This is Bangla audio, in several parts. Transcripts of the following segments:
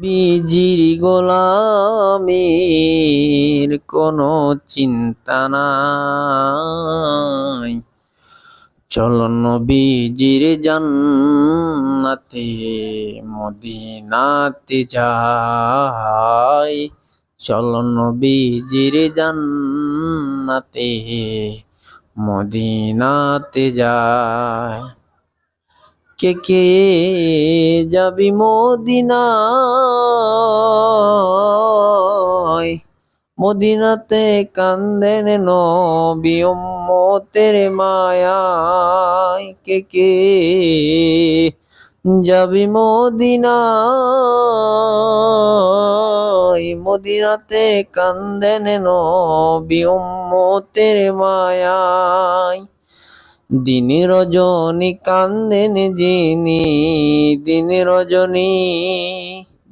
বিজির গোলামীর কোনো চিন্তা নাই। চলো নবীজির জান্নাতে মদিনাতে যাই। চলো নবীজির জান্নাতে মদিনাতে যাই। কে কে যাবি মদিনায়? মদিনাতে কান্দেন নবী উম্মতের মায়ায়। কে কে যাবি মদিনায়? মদিনাতে কান্দেন নবী উম্মতের মায়ায়। দিন রজনী কান্দেন যিনি,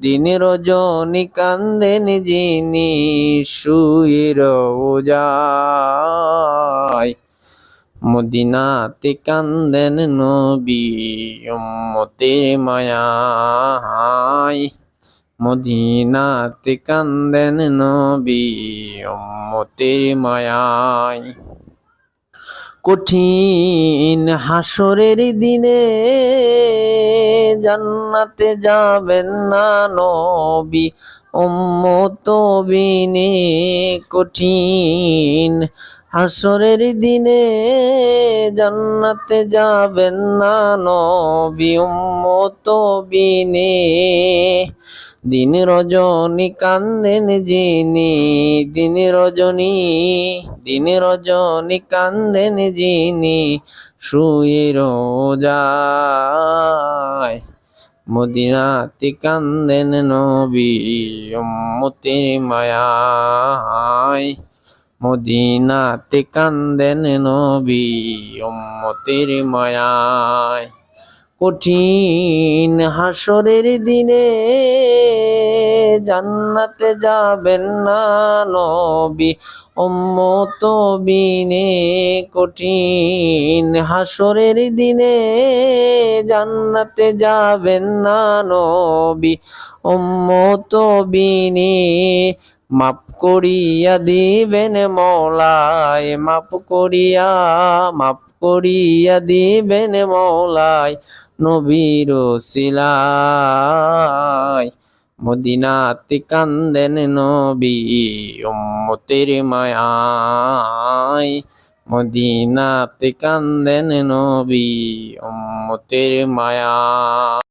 দিন রজনী কান্দেন যিনি শুয়ে রোজায়। মদিনাতে কান্দেন নবী উম্মতের মায়ায়। মদিনাতে কান্দেন নবী উম্মতের মায়ায়। কঠিন হাসরের দিনে জান্নাতে যাবেন না নবী উম্মত বিনে। কঠিন হাসরের দিনে জান্নাতে যাবেন না নবী উম্মত বিনে। দিন রজনী কান্দেন যিনি, দিন রজনী কান্দেন যিনি শুয়ে রোজায়। মদিনাতে কান্দেন নবী উম্মতের মায়ায়। মদিনাতে কান্দেন নবী উম্মতের মায়ায়। কঠিন হাসরের দিনে জান্নাতে যাবেন না নবী উম্মত বিনে। কঠিন হাসরের দিনে জান্নাতে যাবেন না নবী উম্মত বিনে। মাফ করিয়া দিবেন মওলায়, মাফ করিয়া দিবেন মওলায় নবীর ওসিলায়। মদিনাতে কান্দেন নবী উম্মতের মায়ায়। মদিনাতে কান্দেন নবী উম্মতের মায়ায়।